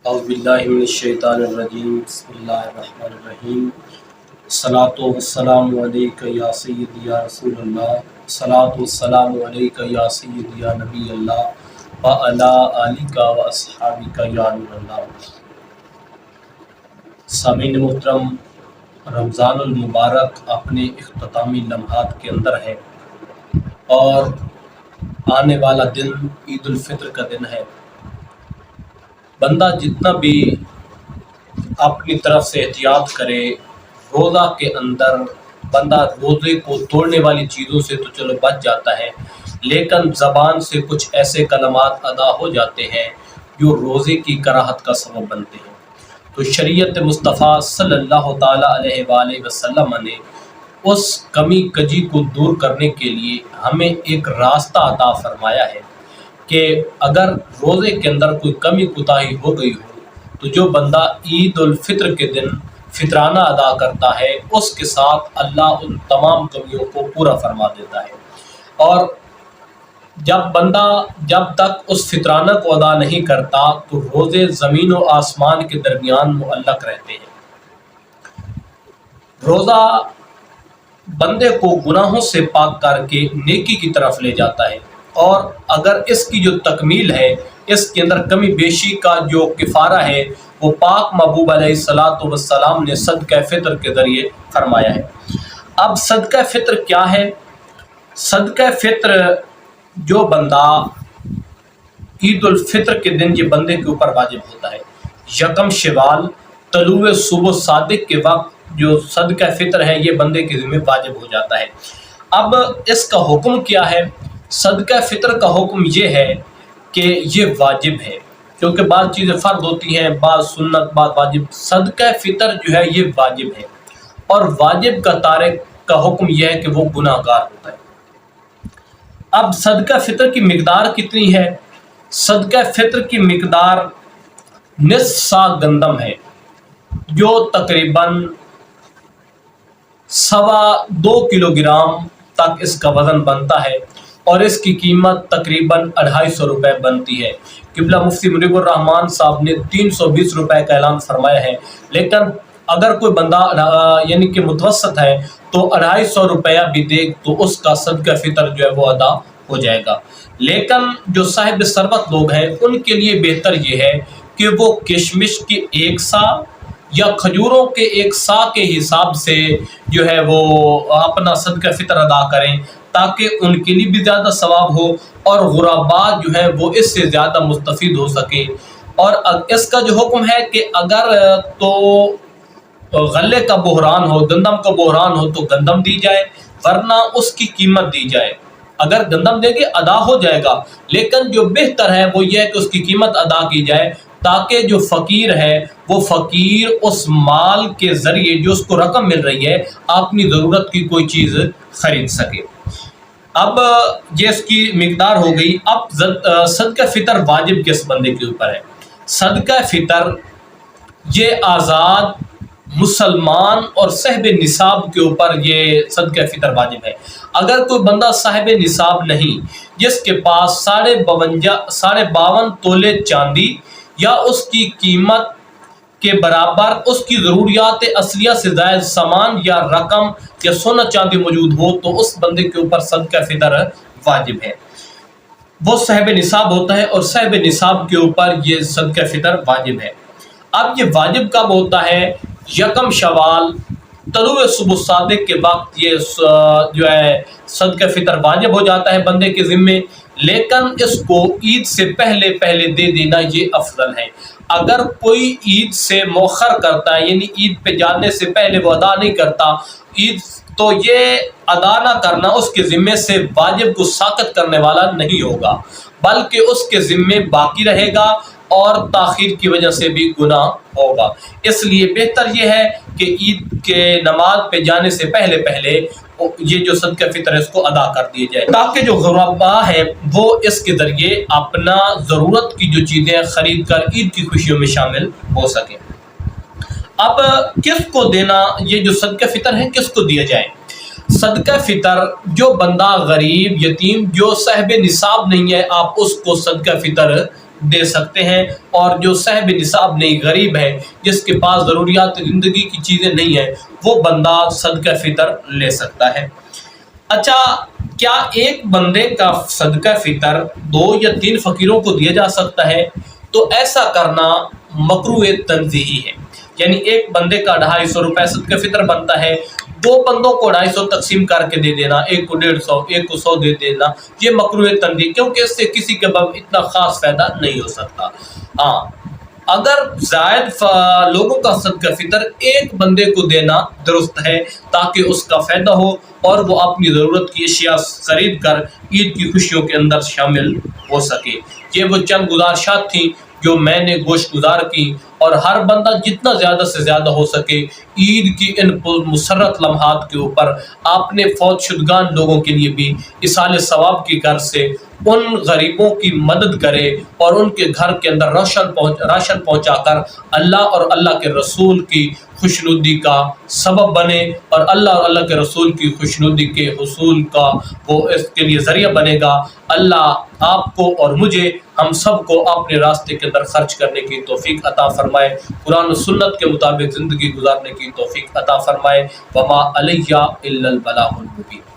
اعوذ باللہ من الشیطان الرجیم بسم اللہ الرحمن الرحیم الصلاۃ والسلام علیک یا سیدی یا رسول اللہ الصلاۃ والسلام علیک یا سیدی یا نبی اللہ وعلی آلک و اصحابک یا نور اللہ۔ سامعین محترم، رمضان المبارک اپنے اختتامی لمحات کے اندر ہے اور آنے والا دن عید الفطر کا دن ہے۔ بندہ جتنا بھی اپنی طرف سے احتیاط کرے، روزہ کے اندر بندہ روزے کو توڑنے والی چیزوں سے تو چلو بچ جاتا ہے، لیکن زبان سے کچھ ایسے کلمات ادا ہو جاتے ہیں جو روزے کی کراہت کا سبب بنتے ہیں۔ تو شریعت مصطفیٰ صلی اللہ تعالیٰ علیہ وآلہ وسلم نے اس کمی کجی کو دور کرنے کے لیے ہمیں ایک راستہ عطا فرمایا ہے کہ اگر روزے کے اندر کوئی کمی کوتاہی ہو گئی ہو تو جو بندہ عید الفطر کے دن فطرانہ ادا کرتا ہے اس کے ساتھ اللہ ان تمام کمیوں کو پورا فرما دیتا ہے، اور جب تک اس فطرانہ کو ادا نہیں کرتا تو روزے زمین و آسمان کے درمیان معلق رہتے ہیں۔ روزہ بندے کو گناہوں سے پاک کر کے نیکی کی طرف لے جاتا ہے، اور اگر اس کی جو تکمیل ہے، اس کے اندر کمی بیشی کا جو کفارہ ہے، وہ پاک محبوب علیہ الصلاۃ والسلام نے صدقہ فطر کے ذریعے فرمایا ہے۔ اب صدقہ فطر کیا ہے؟ صدقہ فطر جو بندہ عید الفطر کے دن یہ بندے کے اوپر واجب ہوتا ہے، یکم شوال طلوع صبح صادق کے وقت جو صدقہ فطر ہے یہ بندے کے ذمہ واجب ہو جاتا ہے۔ اب اس کا حکم کیا ہے؟ صدقہ فطر کا حکم یہ ہے کہ یہ واجب ہے، کیونکہ بعض چیزیں فرض ہوتی ہیں، بعض سنت، بعض واجب۔ صدقہ فطر جو ہے یہ واجب ہے، اور واجب کا تارک کا حکم یہ ہے کہ وہ گناہ گار ہوتا ہے۔ اب صدقہ فطر کی مقدار کتنی ہے؟ صدقہ فطر کی مقدار نصف سا گندم ہے، جو تقریباً 2.25 کلو گرام تک اس کا وزن بنتا ہے، اور اس کی قیمت تقریباً 250 روپے بنتی ہے۔ قبلہ مفتی منیب الرحمان صاحب نے 320 روپے کا اعلان فرمایا ہے، لیکن اگر کوئی بندہ یعنی کہ متوسط ہے تو 250 روپیہ بھی دے تو اس کا صدقہ فطر جو ہے وہ ادا ہو جائے گا۔ لیکن جو صاحب ثروت لوگ ہیں ان کے لیے بہتر یہ ہے کہ وہ کشمش کی 1 سا یا کھجوروں کے 1 سا کے حساب سے جو ہے وہ اپنا صدقہ فطر ادا کریں، تاکہ ان کے لیے بھی زیادہ ثواب ہو اور غرباء جو ہیں وہ اس سے زیادہ مستفید ہو سکیں۔ اور اس کا جو حکم ہے کہ اگر تو غلے کا بحران ہو، گندم کا بحران ہو تو گندم دی جائے، ورنہ اس کی قیمت دی جائے۔ اگر گندم دے گے ادا ہو جائے گا، لیکن جو بہتر ہے وہ یہ ہے کہ اس کی قیمت ادا کی جائے، تاکہ جو فقیر ہے وہ فقیر اس مال کے ذریعے جو اس کو رقم مل رہی ہے اپنی ضرورت کی کوئی چیز خرید سکے۔ اب یہ اس کی مقدار ہو گئی۔ اب صدقہ فطر واجب کس بندے کے اوپر ہے؟ صدقہ فطر یہ آزاد مسلمان اور صاحب نصاب کے اوپر یہ صدقہ فطر واجب ہے۔ اگر کوئی بندہ صاحب نصاب نہیں، جس کے پاس 52.5 تولے چاندی یا اس کی قیمت کے برابر اس کی ضروریات اصلیہ سے زائد سامان یا رقم یا سونا چاندی موجود ہو تو اس بندے کے اوپر صدقہ فطر واجب ہے، وہ صاحب نصاب ہوتا ہے، اور صاحب نصاب کے اوپر یہ صدقہ فطر واجب ہے۔ اب یہ واجب کب ہوتا ہے؟ یکم شوال طلوع صبح صادق کے وقت یہ جو ہے صدقہ فطر واجب ہو جاتا ہے بندے کے ذمے، لیکن اس کو عید سے پہلے دے دینا یہ افضل ہے۔ اگر کوئی عید سے مؤخر کرتا ہے، یعنی عید پہ جانے سے پہلے وہ ادا نہیں کرتا عید، تو یہ ادا نہ کرنا اس کے ذمے سے واجب کو ساقط کرنے والا نہیں ہوگا، بلکہ اس کے ذمے باقی رہے گا اور تاخیر کی وجہ سے بھی گناہ ہوگا۔ اس لیے بہتر یہ ہے کہ عید کے نماز پہ جانے سے پہلے یہ جو صدقہ فطر ہے اس کو ادا کر دیا جائے، تاکہ جو غرباء ہیں وہ اس کے ذریعے اپنا ضرورت کی جو چیزیں خرید کر عید کی خوشیوں میں شامل ہو سکیں۔ اب کس کو دینا، یہ جو صدقہ فطر ہے کس کو دیا جائے؟ صدقہ فطر جو بندہ غریب، یتیم، جو صاحب نصاب نہیں ہے، آپ اس کو صدقہ فطر دے سکتے ہیں، اور جو صاحب نصاب نہیں، غریب ہے، جس کے پاس ضروریات زندگی کی چیزیں نہیں ہیں، وہ بندہ صدقہ فطر لے سکتا ہے۔ اچھا، کیا ایک بندے کا صدقہ فطر 2 یا 3 فقیروں کو دیا جا سکتا ہے؟ تو ایسا کرنا مکروہ تنزیہی ہے، یعنی ایک بندے کا 250 روپے صدقہ فطر بنتا ہے، 2 بندوں کو 250 تقسیم کر کے دے دینا، ایک کو 150، ایک کو 100 دے دینا، یہ مکروہ تنزیہی، کیونکہ اس سے کسی کے بعد اتنا خاص فائدہ نہیں ہو سکتا۔ ہاں، اگر زائد لوگوں کا صدقہ فطر ایک بندے کو دینا درست ہے، تاکہ اس کا فائدہ ہو اور وہ اپنی ضرورت کی اشیاء خرید کر عید کی خوشیوں کے اندر شامل ہو سکے۔ یہ وہ چند گزارشات تھیں جو میں نے گوش گزار کی، اور ہر بندہ جتنا زیادہ سے زیادہ ہو سکے عید کی ان مسرت لمحات کے اوپر اپنے فوت شدگان لوگوں کے لیے بھی ایصال ثواب کی غرض سے ان غریبوں کی مدد کرے، اور ان کے گھر کے اندر راشن پہنچا کر اللہ اور اللہ کے رسول کی خوشنودی کا سبب بنے، اور اللہ اور اللہ کے رسول کی خوشنودی کے حصول کا وہ اس کے لیے ذریعہ بنے گا۔ اللہ آپ کو اور مجھے، ہم سب کو اپنے راستے کے اندر خرچ کرنے کی توفیق عطا فرمائے، قرآن و سنت کے مطابق زندگی گزارنے کی توفیق عطا فرمائے۔ وما علیہ الا البلاغ المبین۔